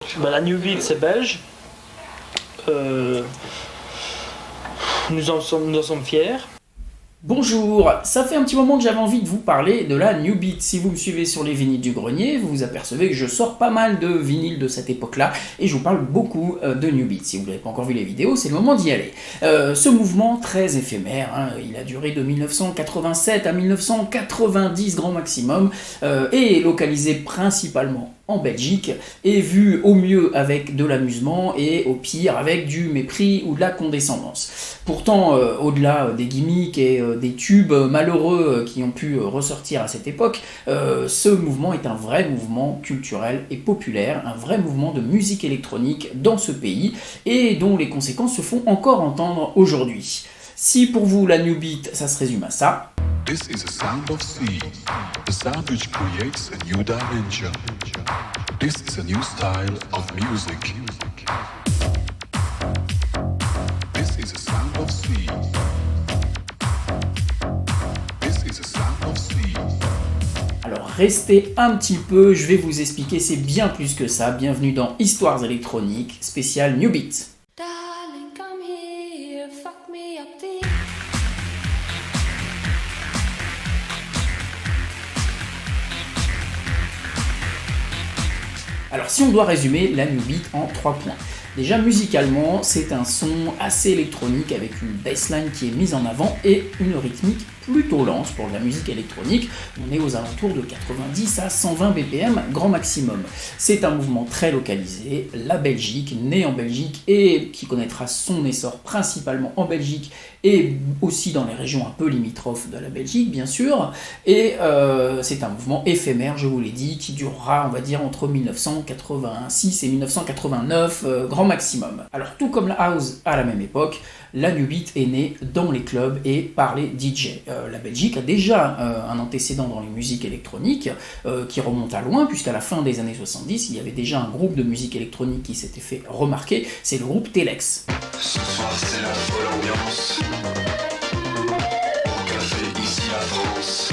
La New Beat, c'est belge. Nous en sommes fiers. Bonjour, ça fait un petit moment que j'avais envie de vous parler de la New Beat. Si vous me suivez sur les vinyles du grenier, vous vous apercevez que je sors pas mal de vinyles de cette époque-là et je vous parle beaucoup de New Beat. Si vous n'avez pas encore vu les vidéos, c'est le moment d'y aller. Ce mouvement très éphémère, il a duré de 1987 à 1990 grand maximum et est localisé principalement en Belgique, est vu au mieux avec de l'amusement et au pire avec du mépris ou de la condescendance. Pourtant, au-delà des gimmicks et des tubes malheureux qui ont pu ressortir à cette époque, ce mouvement est un vrai mouvement culturel et populaire, un vrai mouvement de musique électronique dans ce pays et dont les conséquences se font encore entendre aujourd'hui. Si pour vous la New Beat, ça se résume à ça. This is a sound of sea, the sound which creates a new dimension. This is a new style of music. This is a sound of sea. This is a sound of sea. Alors restez un petit peu, je vais vous expliquer, c'est bien plus que ça. Bienvenue dans Histoires électroniques, spécial New Beat. Darling, come here, fuck me up deep. Alors si on doit résumer la New Beat en 3 points. Déjà musicalement, c'est un son assez électronique avec une bassline qui est mise en avant et une rythmique plutôt lente pour de la musique électronique. On est aux alentours de 90 à 120 BPM grand maximum. C'est un mouvement très localisé, la Belgique, née en Belgique et qui connaîtra son essor principalement en Belgique et aussi dans les régions un peu limitrophes de la Belgique bien sûr. Et c'est un mouvement éphémère, je vous l'ai dit, qui durera on va dire entre 1986 et 1989 grand maximum. Alors tout comme la house à la même époque, la New Beat est née dans les clubs et par les DJ. La Belgique a déjà un antécédent dans les musiques électroniques qui remonte à loin, puisqu'à la fin des années 70, il y avait déjà un groupe de musique électronique qui s'était fait remarquer, c'est le groupe Telex. Ce soir c'est la folle ambiance. Au café ici à France.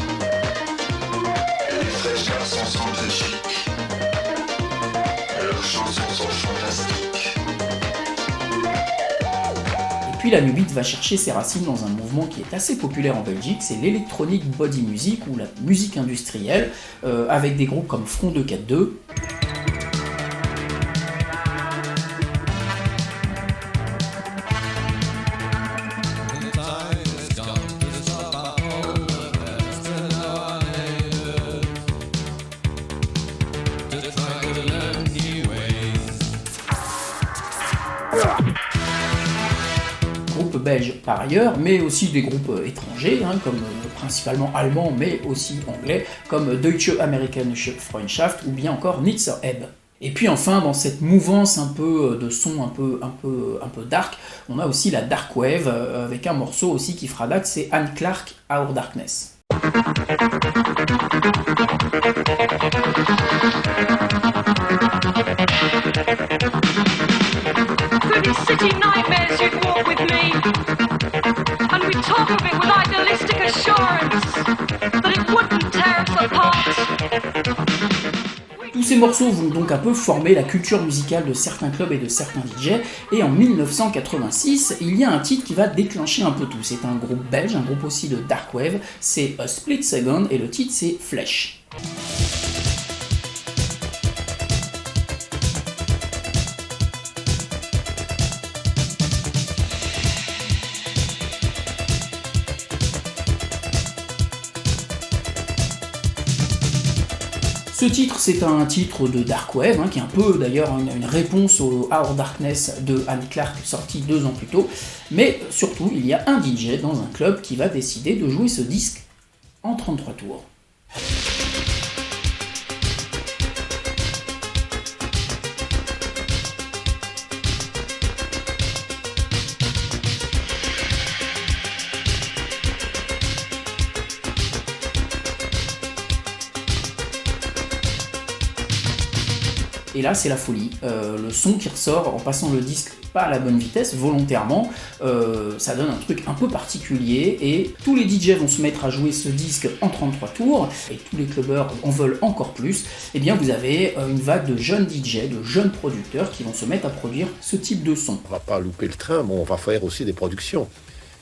Et les fraîches garçons sont très chics. Leurs chansons sont fantastiques. Puis la New Beat va chercher ses racines dans un mouvement qui est assez populaire en Belgique, c'est l'électronic body music ou la musique industrielle, avec des groupes comme Front 242. Groupes belges par ailleurs, mais aussi des groupes étrangers, comme principalement allemands, mais aussi anglais, comme Deutsche Amerikanische Freundschaft ou bien encore Nitzer Ebb. Et puis enfin, dans cette mouvance un peu de son un peu dark, on a aussi la dark wave, avec un morceau aussi qui fera date, c'est Anne Clark, Our Darkness. Through these city nightmares you'd walk with me, and we'd talk of it with idealistic assurance that it wouldn't tear us apart. Tous ces morceaux vont donc un peu former la culture musicale de certains clubs et de certains DJ, et en 1986, il y a un titre qui va déclencher un peu tout. C'est un groupe belge, un groupe aussi de dark wave, c'est A Split Second, et le titre c'est Flesh. Ce titre, c'est un titre de Dark Wave, qui est un peu d'ailleurs une réponse au Our Darkness de Anne Clark, sorti 2 ans plus tôt, mais surtout, il y a un DJ dans un club qui va décider de jouer ce disque en 33 tours. Et là, c'est la folie. Le son qui ressort en passant le disque pas à la bonne vitesse, volontairement, ça donne un truc un peu particulier et tous les DJ vont se mettre à jouer ce disque en 33 tours et tous les clubbers en veulent encore plus. Et bien vous avez une vague de jeunes DJ, de jeunes producteurs qui vont se mettre à produire ce type de son. On va pas louper le train, mais on va faire aussi des productions.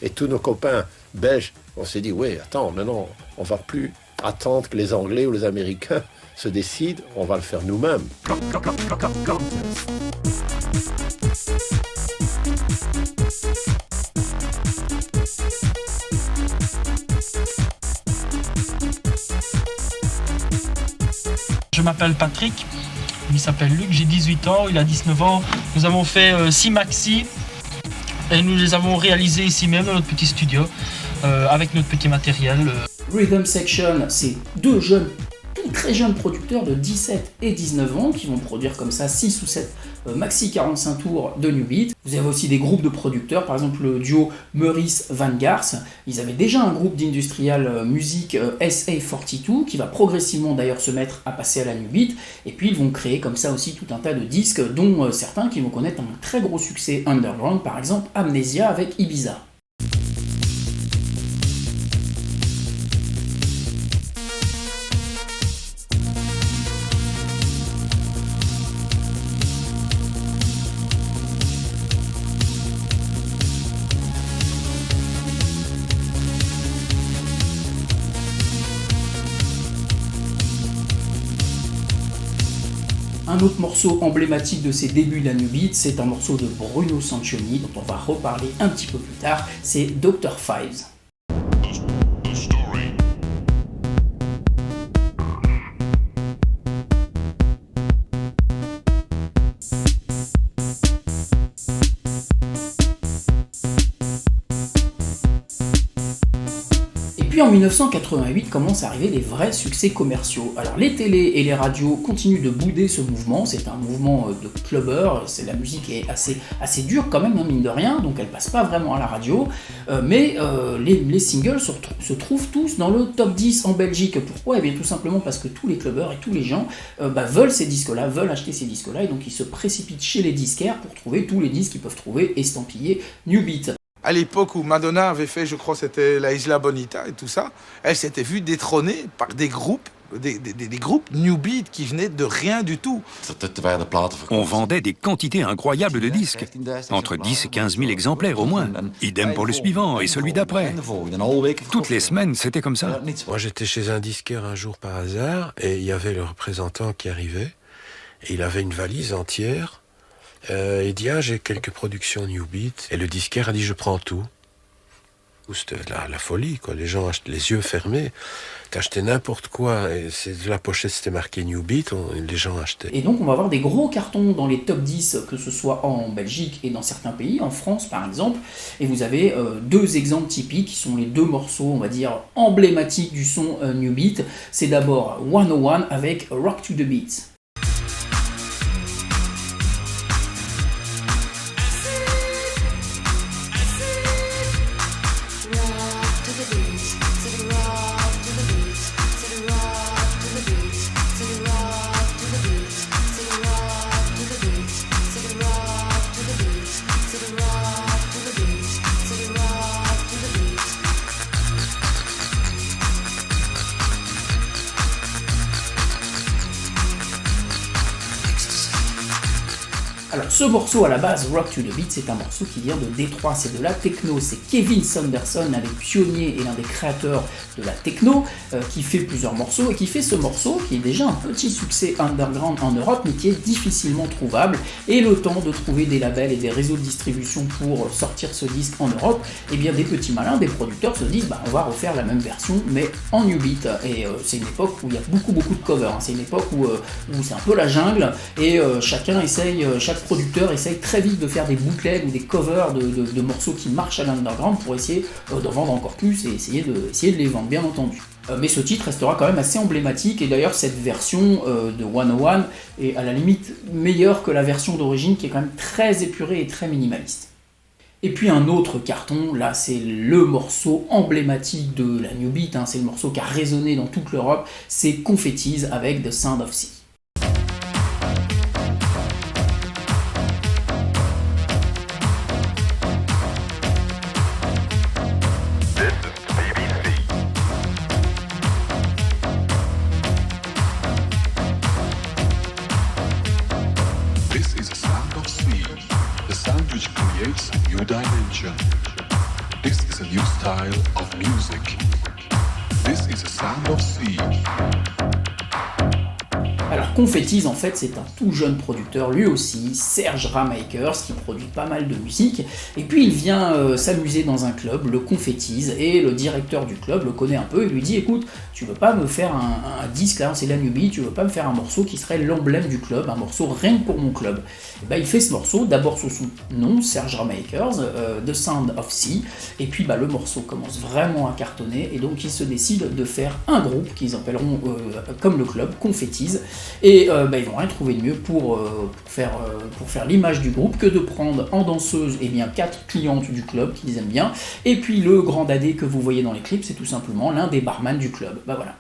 Et tous nos copains belges, on s'est dit, oui, attends, maintenant, on va plus attendre que les Anglais ou les Américains se décident, on va le faire nous-mêmes. Je m'appelle Patrick, il s'appelle Luc, j'ai 18 ans, il a 19 ans. Nous avons fait 6 maxi et nous les avons réalisés ici même dans notre petit studio avec notre petit matériel. Rhythm Section, c'est deux jeunes, très jeunes producteurs de 17 et 19 ans qui vont produire comme ça 6 ou 7 maxi 45 tours de New Beat. Vous avez aussi des groupes de producteurs, par exemple le duo Meurice Van Gars. Ils avaient déjà un groupe d'industrial musique SA42 qui va progressivement d'ailleurs se mettre à passer à la New Beat. Et puis ils vont créer comme ça aussi tout un tas de disques, dont certains qui vont connaître un très gros succès underground, par exemple Amnesia avec Ibiza. Un autre morceau emblématique de ces débuts de la New Beat, c'est un morceau de Bruno Sancioni, dont on va reparler un petit peu plus tard, c'est Dr. Fives. Puis en 1988 commencent à arriver les vrais succès commerciaux. Alors les télés et les radios continuent de bouder ce mouvement, c'est un mouvement de clubbers, c'est la musique est assez dure quand même, hein, mine de rien, donc elle passe pas vraiment à la radio, mais les singles se trouvent tous dans le top 10 en Belgique. Pourquoi ? Eh bien tout simplement parce que tous les clubbers et tous les gens veulent ces disques-là, veulent acheter ces disques-là, et donc ils se précipitent chez les disquaires pour trouver tous les disques qu'ils peuvent trouver estampillés New Beat. À l'époque où Madonna avait fait, je crois, c'était la Isla Bonita et tout ça, elle s'était vue détrônée par des groupes, des groupes New Beat qui venaient de rien du tout. On vendait des quantités incroyables de disques, entre 10 et 15 000 exemplaires au moins. Idem pour le suivant et celui d'après. Toutes les semaines, c'était comme ça. Moi, j'étais chez un disquaire un jour par hasard et il y avait le représentant qui arrivait et il avait une valise entière. Il dit, j'ai quelques productions New Beat. Et le disquaire a dit, je prends tout. C'était la folie, quoi. Les gens achetaient les yeux fermés. T'achetais n'importe quoi. Et la pochette, c'était marqué New Beat. Les gens achetaient. Et donc, on va avoir des gros cartons dans les top 10, que ce soit en Belgique et dans certains pays, en France par exemple. Et vous avez deux exemples typiques, qui sont les deux morceaux, on va dire, emblématiques du son New Beat. C'est d'abord 101 avec Rock to the Beat. Alors ce morceau à la base, Rock to the Beat, c'est un morceau qui vient de Détroit, c'est de la techno, c'est Kevin Saunderson, un des pionniers et l'un des créateurs de la techno, qui fait plusieurs morceaux et qui fait ce morceau qui est déjà un petit succès underground en Europe mais qui est difficilement trouvable, et le temps de trouver des labels et des réseaux de distribution pour sortir ce disque en Europe, et bien des petits malins, des producteurs se disent on va refaire la même version mais en New Beat, et c'est une époque où il y a beaucoup de covers, hein. C'est une époque où c'est un peu la jungle et chaque producteur essaye très vite de faire des bootlegs ou des covers de morceaux qui marchent à l'underground pour essayer d'en vendre encore plus et essayer de les vendre, bien entendu. Mais ce titre restera quand même assez emblématique, et d'ailleurs cette version de 101 est à la limite meilleure que la version d'origine qui est quand même très épurée et très minimaliste. Et puis un autre carton, là c'est le morceau emblématique de la New Beat, hein, c'est le morceau qui a résonné dans toute l'Europe, c'est Confettis avec The Sound of Sea. sound of sea, the sound which creates a new dimension. This is a new style of music. This is a sound of sea. Alors Confettis, en fait, c'est un tout jeune producteur, lui aussi, Serge Ramakers, qui produit pas mal de musique, et puis il vient s'amuser dans un club, le Confettis, et le directeur du club le connaît un peu, et lui dit, écoute, tu veux pas me faire un disque, là, c'est la New Beat, tu veux pas me faire un morceau qui serait l'emblème du club, un morceau rien que pour mon club. Et ben il fait ce morceau, d'abord sous son nom, Serge Ramakers, The Sound of Sea, et puis le morceau commence vraiment à cartonner, et donc ils se décident de faire un groupe qu'ils appelleront, comme le club, Confettis, et ils vont rien trouver de mieux pour faire l'image du groupe que de prendre en danseuse 4 clientes du club qu'ils aiment bien, et puis le grand dadé que vous voyez dans les clips, c'est tout simplement l'un des barman du club. Voilà.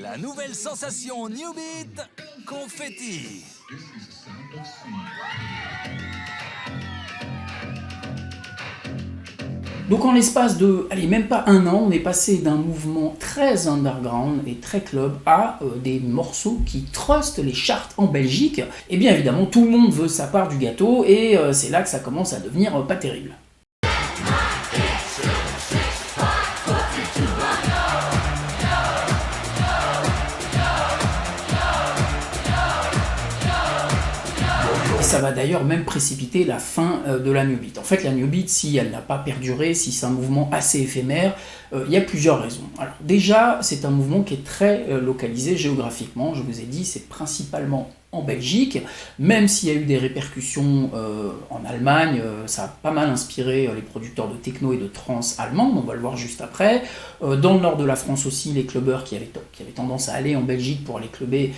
La nouvelle sensation New Beat, Confettis. Donc en l'espace de, même pas un an, on est passé d'un mouvement très underground et très club à des morceaux qui trustent les charts en Belgique. Et bien évidemment, tout le monde veut sa part du gâteau et c'est là que ça commence à devenir pas terrible. Ça va d'ailleurs même précipiter la fin de la New Beat. En fait, la New Beat, si elle n'a pas perduré, si c'est un mouvement assez éphémère, il y a plusieurs raisons. Alors déjà, c'est un mouvement qui est très localisé géographiquement. Je vous ai dit, c'est principalement en Belgique, même s'il y a eu des répercussions en Allemagne, ça a pas mal inspiré les producteurs de techno et de trance allemands, on va le voir juste après. Dans le nord de la France aussi, les clubbers qui avaient tendance à aller en Belgique pour aller clubber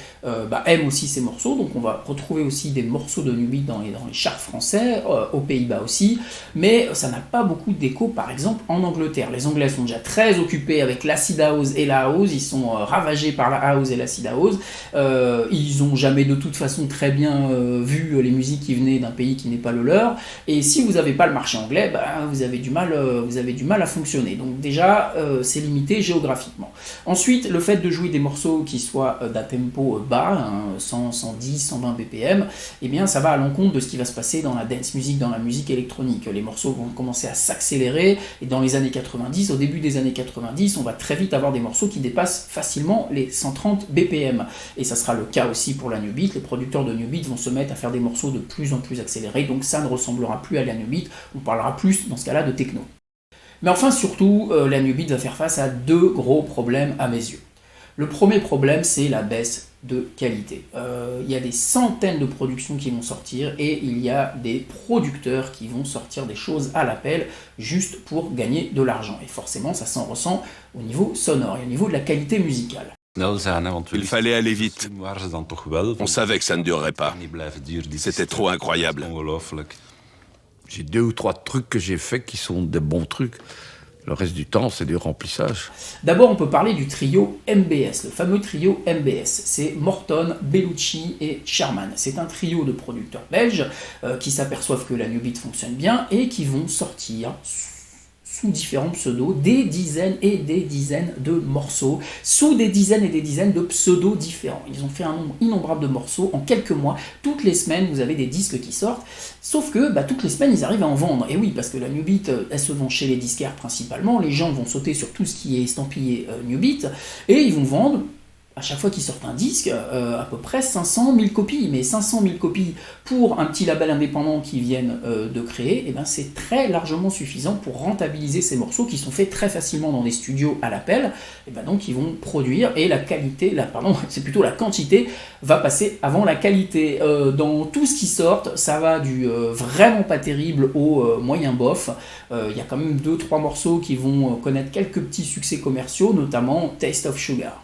aiment aussi ces morceaux, donc on va retrouver aussi des morceaux de New Beat dans les charts français, aux Pays-Bas aussi, mais ça n'a pas beaucoup d'écho par exemple en Angleterre. Les Anglais sont déjà très occupés avec l'acid house et la house, ils sont ravagés par la house et l'acid house, ils ont jamais de toute façon très bien vu les musiques qui venaient d'un pays qui n'est pas le leur, et si vous n'avez pas le marché anglais, vous avez du mal à fonctionner. Donc déjà, c'est limité géographiquement. Ensuite, le fait de jouer des morceaux qui soient d'un tempo bas, 100, 110, 120 BPM, eh bien ça va à l'encontre de ce qui va se passer dans la dance music, dans la musique électronique. Les morceaux vont commencer à s'accélérer, et dans les années 90, au début des années 90, on va très vite avoir des morceaux qui dépassent facilement les 130 BPM. Et ça sera le cas aussi pour la New Beat. Les producteurs de New Beat vont se mettre à faire des morceaux de plus en plus accélérés, donc ça ne ressemblera plus à la New Beat, on parlera plus dans ce cas-là de techno. Mais enfin surtout, la New Beat va faire face à deux gros problèmes à mes yeux. Le premier problème, c'est la baisse de qualité. Il y a des centaines de productions qui vont sortir et il y a des producteurs qui vont sortir des choses à l'appel juste pour gagner de l'argent. Et forcément, ça s'en ressent au niveau sonore et au niveau de la qualité musicale. Il fallait aller vite. On savait que ça ne durerait pas. C'était trop incroyable. J'ai 2 ou 3 trucs que j'ai faits qui sont des bons trucs. Le reste du temps, c'est du remplissage. D'abord, on peut parler du trio MBS, le fameux trio MBS. C'est Morton, Bellucci et Sherman. C'est un trio de producteurs belges qui s'aperçoivent que la New Beat fonctionne bien et qui vont sortir sous différents pseudos, des dizaines et des dizaines de morceaux, sous des dizaines et des dizaines de pseudos différents. Ils ont fait un nombre innombrable de morceaux en quelques mois. Toutes les semaines, vous avez des disques qui sortent, sauf que toutes les semaines, ils arrivent à en vendre. Et oui, parce que la New Beat, elle se vend chez les disquaires principalement, les gens vont sauter sur tout ce qui est estampillé New Beat, et ils vont vendre, à chaque fois qu'ils sortent un disque, à peu près 500 000 copies. Mais 500 000 copies pour un petit label indépendant qu'ils viennent de créer, c'est très largement suffisant pour rentabiliser ces morceaux qui sont faits très facilement dans des studios à l'appel. Donc ils vont produire et la qualité, c'est plutôt la quantité, va passer avant la qualité. Dans tout ce qui sort, ça va du vraiment pas terrible au moyen bof. Il y a quand même 2-3 morceaux qui vont connaître quelques petits succès commerciaux, notamment Taste of Sugar.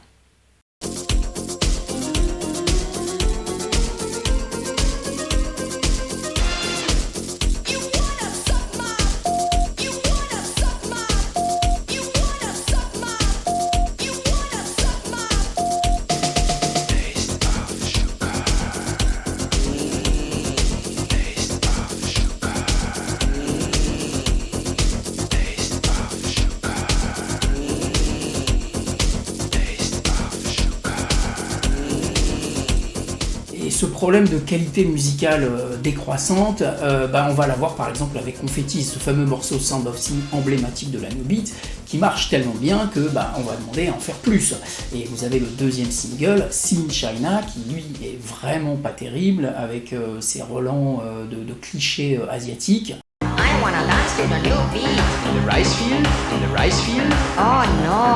problème de qualité musicale décroissante, on va l'avoir par exemple avec Confetti, ce fameux morceau Sound of Sea emblématique de la New Beat, qui marche tellement bien que on va demander à en faire plus. Et vous avez le deuxième single, Sea in China, qui lui est vraiment pas terrible, avec ses relents de clichés asiatiques. I wanna dance to the new beat. In the rice field? In the rice field? Oh no,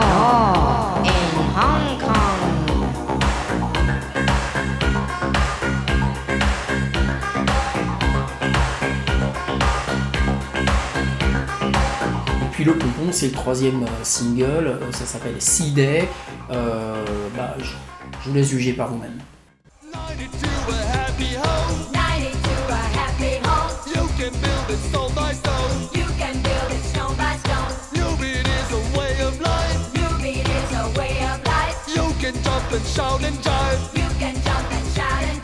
in Hong Kong. Et puis le pompon, c'est le troisième single, ça s'appelle Sea Day. Je vous laisse juger par vous-même. And shout and jive. You can jump and shout and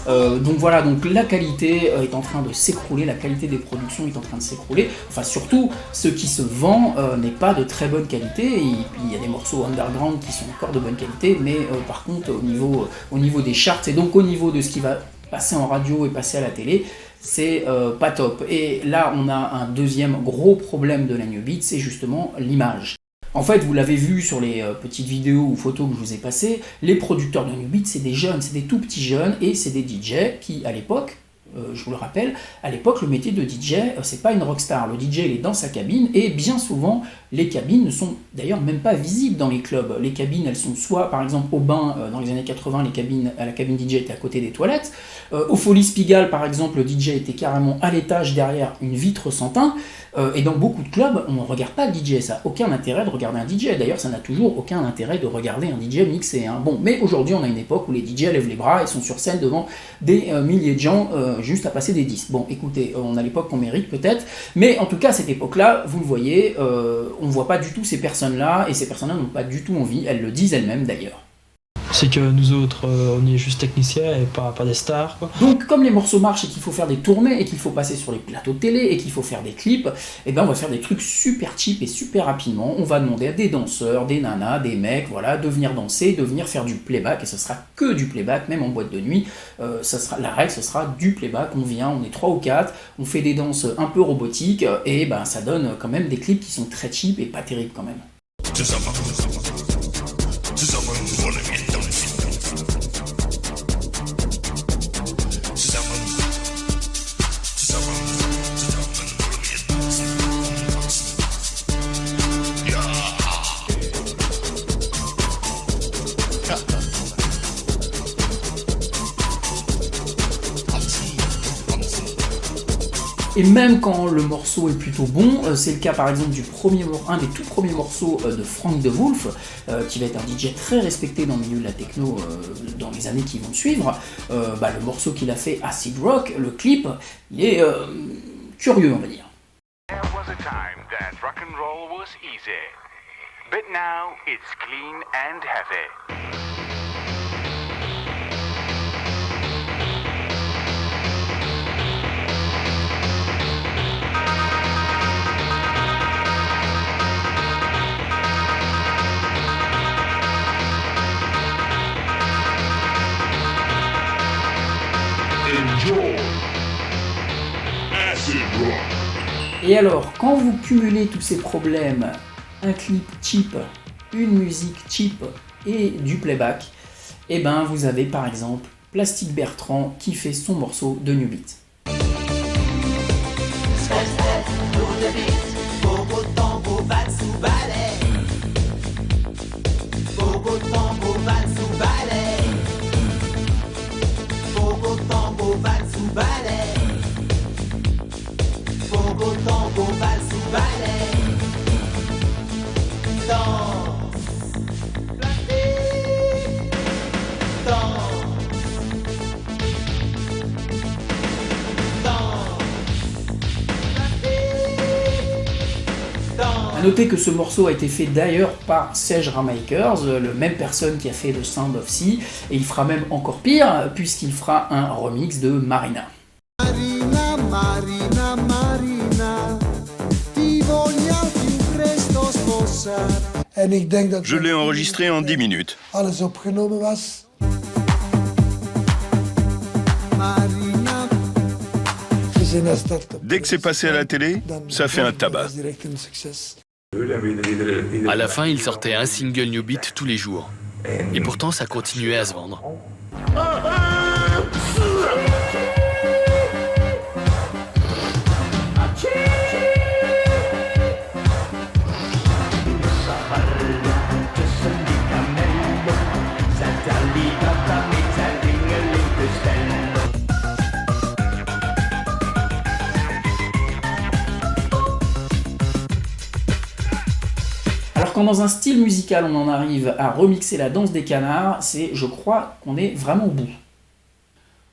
jive. Donc voilà, donc la qualité est en train de s'écrouler, la qualité des productions est en train de s'écrouler. Enfin surtout, ce qui se vend n'est pas de très bonne qualité. Et puis il y a des morceaux underground qui sont encore de bonne qualité, mais par contre au niveau des charts et donc au niveau de ce qui va passer en radio et passer à la télé, c'est pas top. Et là on a un deuxième gros problème de la New Beat, c'est justement l'image. En fait, vous l'avez vu sur les petites vidéos ou photos que je vous ai passées, les producteurs de New Beat, c'est des jeunes, c'est des tout petits jeunes, et c'est des DJ qui, à l'époque, je vous le rappelle, à l'époque, le métier de DJ, c'est pas une rockstar. Le DJ, il est dans sa cabine, et bien souvent, les cabines ne sont d'ailleurs même pas visibles dans les clubs. Les cabines, elles sont soit, par exemple, au bain, dans les années 80, la cabine DJ était à côté des toilettes. Au Folies Pigalle, par exemple, le DJ était carrément à l'étage derrière une vitre sans teint. Et dans beaucoup de clubs, on ne regarde pas le DJ, ça n'a aucun intérêt de regarder un DJ. D'ailleurs, ça n'a toujours aucun intérêt de regarder un DJ mixé. Bon, mais aujourd'hui, on a une époque où les DJ lèvent les bras et sont sur scène devant des milliers de gens juste à passer des disques. Bon, écoutez, on a l'époque qu'on mérite peut-être, mais en tout cas, à cette époque-là, vous le voyez, on ne voit pas du tout ces personnes-là, et ces personnes-là n'ont pas du tout envie, elles le disent elles-mêmes d'ailleurs. C'est que nous autres, on est juste techniciens et pas des stars, quoi. Donc, comme les morceaux marchent et qu'il faut faire des tournées et qu'il faut passer sur les plateaux de télé et qu'il faut faire des clips, on va faire des trucs super cheap et super rapidement. On va demander à des danseurs, des nanas, des mecs, voilà, de venir danser, de venir faire du playback, et ce sera que du playback, même en boîte de nuit. La règle, ce sera du playback. On vient, on est 3 ou 4, on fait des danses un peu robotiques et ça donne quand même des clips qui sont très cheap et pas terribles quand même. Et même quand le morceau est plutôt bon, c'est le cas par exemple un des tout premiers morceaux de Frank De Wolf, qui va être un DJ très respecté dans le milieu de la techno dans les années qui vont suivre. Le morceau qu'il a fait, Acid Rock, le clip, il est curieux, on va dire. There was a time that rock and roll was easy, but now it's clean and heavy. Enjoy Acid Rock. Et alors, quand vous cumulez tous ces problèmes, un clip cheap, une musique cheap et du playback, vous avez par exemple Plastic Bertrand qui fait son morceau de New Beat. A noter que ce morceau a été fait d'ailleurs par Sage Ramakers, le même personne qui a fait le Sound of Sea, et il fera même encore pire, puisqu'il fera un remix de Marina. Marina, Marina, Marina, ti voglio più presto. Je l'ai enregistré en 10 minutes. Dès que c'est passé à la télé, ça fait un tabac. À la fin, il sortait un single New Beat tous les jours. Et pourtant, ça continuait à se vendre. Alors quand dans un style musical on en arrive à remixer la danse des canards, c'est, je crois, qu'on est vraiment au bout.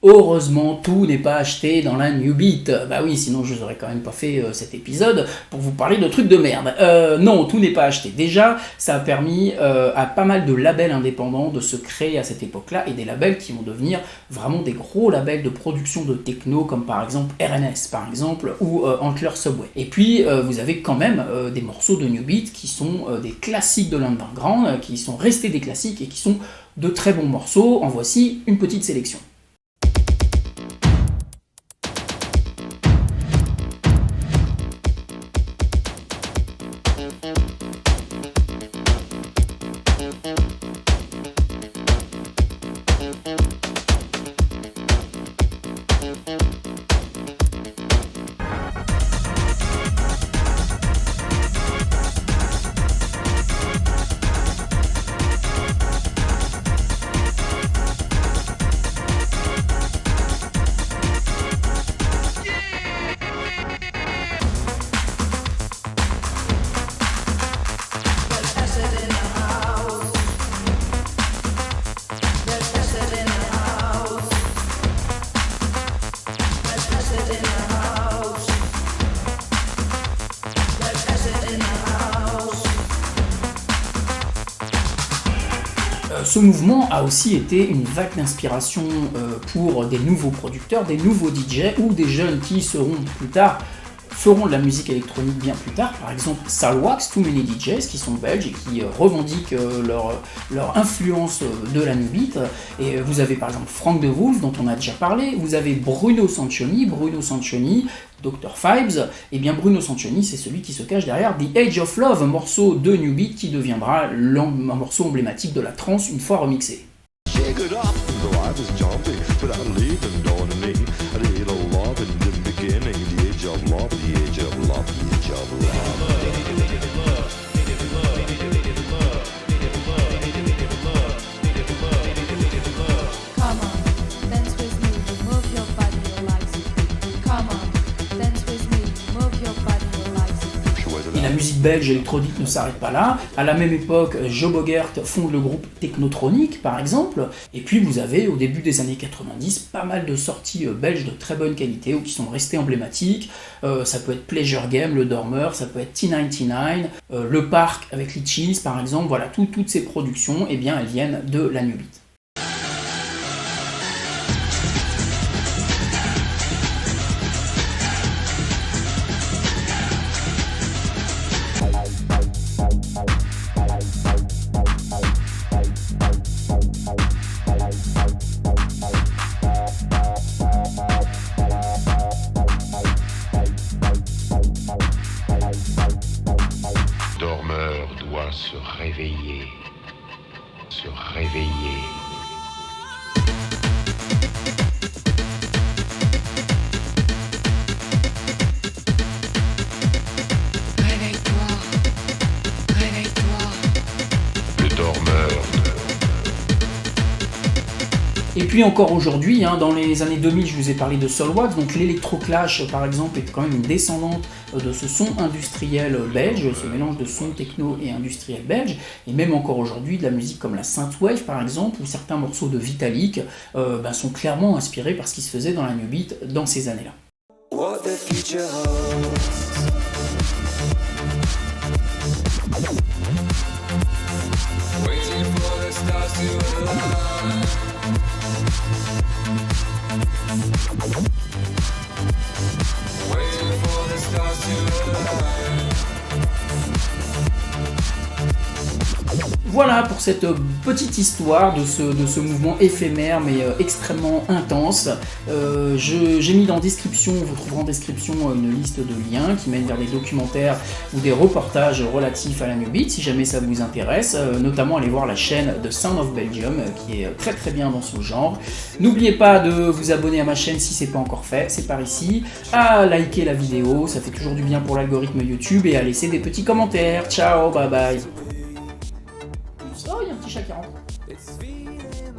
Heureusement, tout n'est pas acheté dans la New Beat. Bah oui, sinon je vous aurais quand même pas fait cet épisode pour vous parler de trucs de merde. Non, tout n'est pas acheté. Déjà, ça a permis à pas mal de labels indépendants de se créer à cette époque-là, et des labels qui vont devenir vraiment des gros labels de production de techno, comme par exemple RNS, par exemple, ou Antler Subway. Et puis, vous avez quand même des morceaux de New Beat qui sont des classiques de l'underground, qui sont restés des classiques et qui sont de très bons morceaux. En voici une petite sélection. Ce mouvement a aussi été une vague d'inspiration pour des nouveaux producteurs, des nouveaux DJ ou des jeunes qui seront plus tard feront de la musique électronique bien plus tard, par exemple Salwax, Too Many DJs qui sont belges et qui revendiquent leur influence de la New Beat. Et vous avez par exemple Frank De Wolf dont on a déjà parlé, vous avez Bruno Sancioni, Dr. Fibes. Et bien Bruno Sancioni, c'est celui qui se cache derrière The Age of Love, un morceau de New Beat qui deviendra un morceau emblématique de la trance une fois remixé. Shake it up, though I was jumping, but I'm leaving, dawn on me. A little love in the beginning, the age of love, the age of love, the age of love. Come on, dance with me, move your body, you like it. Come on, dance with me, move your body, you like it. Et la musique belge électronique ne s'arrête pas là. À la même époque, Joe Bogert fonde le groupe Technotronic, par exemple. Et puis vous avez, au début des années 90, pas mal de sorties belges de très bonne qualité ou qui sont restées emblématiques. Ça peut être Pleasure Game, Le Dormeur, ça peut être T99, Le Parc avec Litchis, par exemple. Voilà, toutes ces productions, eh bien, elles viennent de la New Beat. Se réveiller. Réveille-toi, réveille-toi. Le dormeur. Et puis encore aujourd'hui, dans les années 2000, je vous ai parlé de Soulwax, donc l'Electroclash par exemple est quand même une descendante de ce son industriel belge, ce mélange de son techno et industriel belge, et même encore aujourd'hui de la musique comme la synthwave par exemple, ou certains morceaux de Vitalik sont clairement inspirés par ce qui se faisait dans la New Beat dans ces années-là. What the future holds. Waiting for the stars to align. Waiting for the stars to align. Voilà pour cette petite histoire de ce mouvement éphémère mais extrêmement intense. J'ai mis dans description, vous trouverez en description une liste de liens qui mènent vers des documentaires ou des reportages relatifs à la New Beat si jamais ça vous intéresse, notamment allez voir la chaîne de Sound of Belgium qui est très très bien dans ce genre. N'oubliez pas de vous abonner à ma chaîne si c'est pas encore fait, c'est par ici, à liker la vidéo, ça fait toujours du bien pour l'algorithme YouTube et à laisser des petits commentaires. Ciao, bye bye.